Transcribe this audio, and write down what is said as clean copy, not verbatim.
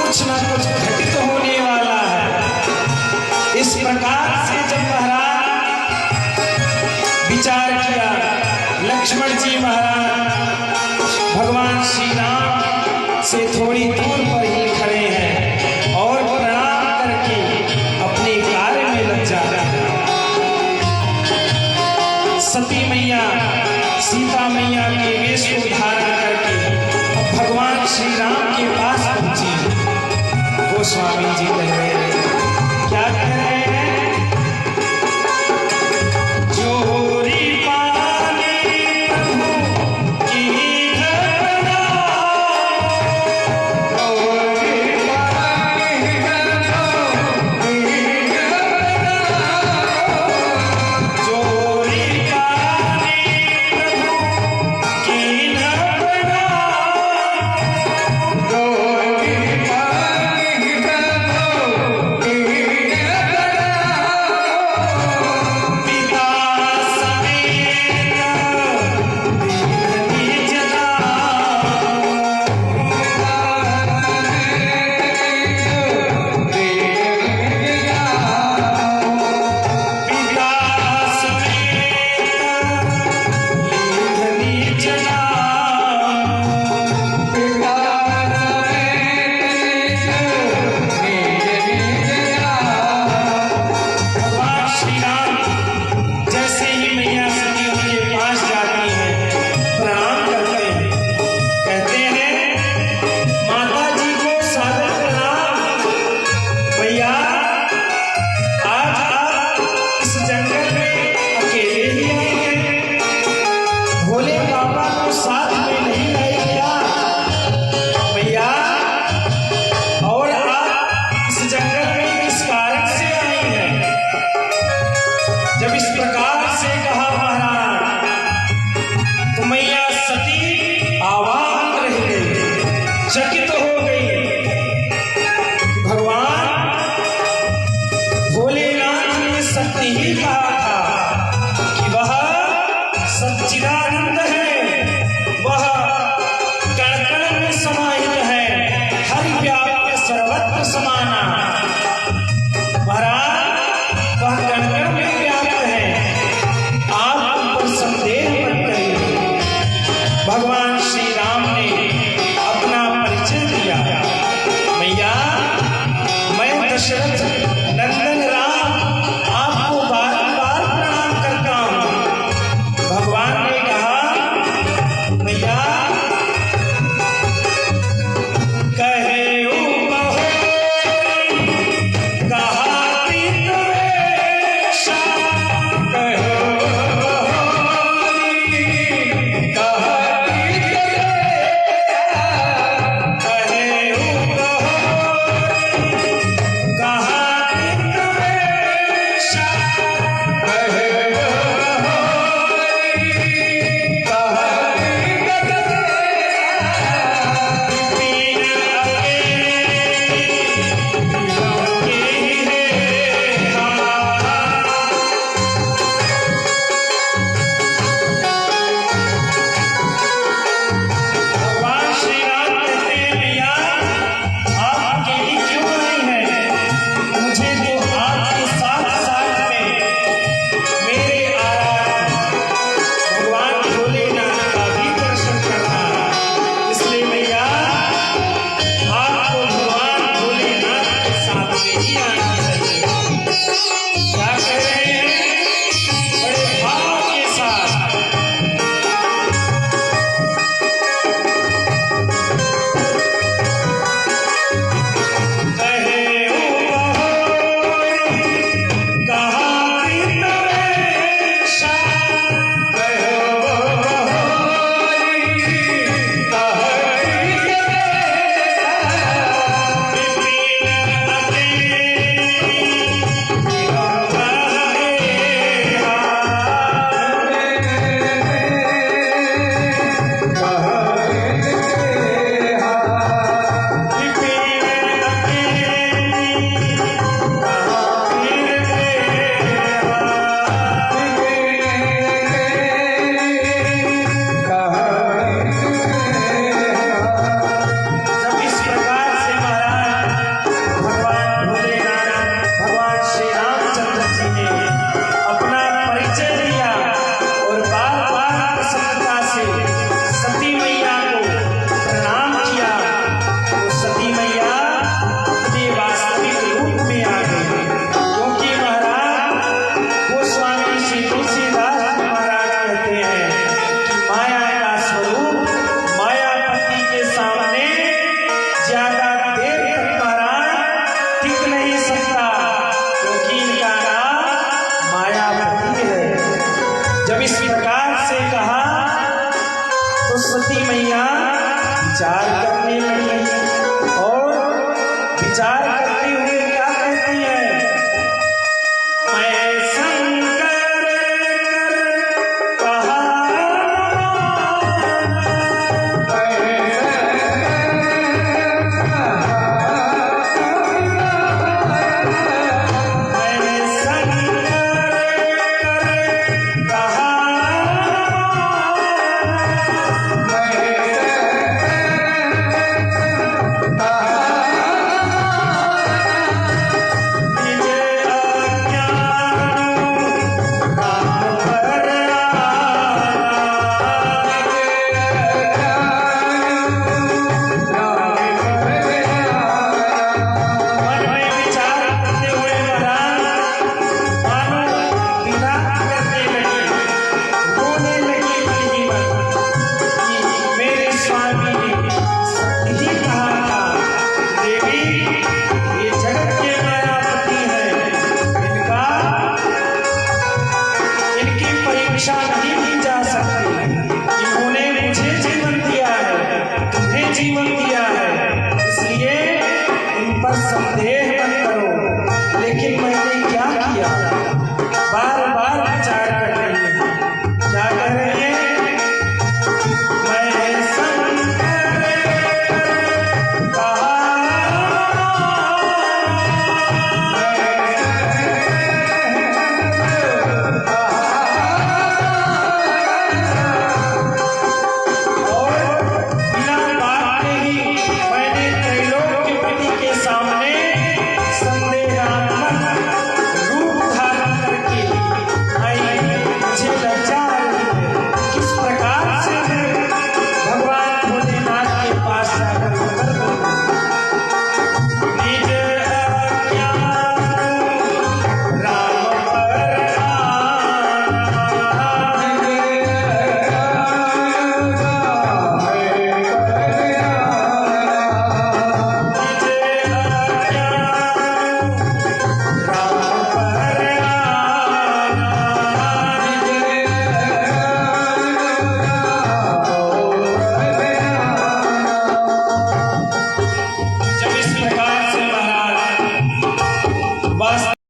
कुछ ना कुछ घटित होने वाला है। इस प्रकार से जब महाराज विचार किया, लक्ष्मण जी महाराज भगवान श्री राम से थोड़ी दूर पर ही खड़े हैं और प्रणाम करके अपने कार्य में लग जा रहे हैं। सती मैया सीता मैया के वेश को धारण करके अब भगवान श्री राम के पास पहुंची। गोस्वामी जी कह रहे हैं, क्या कह रहे हैं? जोरी पानी प्रभु की घटना, जोरी पानी प्रभु की घटना, जोरी पानी प्रभु की घटना, जोरी पानी प्रभु की चकित हो गई। भगवान भोलेनाथ ने सत्य ही कहा था कि वह सच्चिदानंद है, वह कण कण में समाहित है, हरि व्याप्य सर्वत्र समाना। महाराज वह कण कण में व्याप्त है, आप उन पर संदेह मत करिए। भगवान श्री राम ने अपना परिचय विचार करने लगी और विचार करते हुए क्या कहती है, मैं शंकर कर कहा परीक्षा नहीं की जा सकती। इन्होंने मुझे जीवन दिया है, तुम्हें जीवन दिया है, इसलिए इन पर संदेह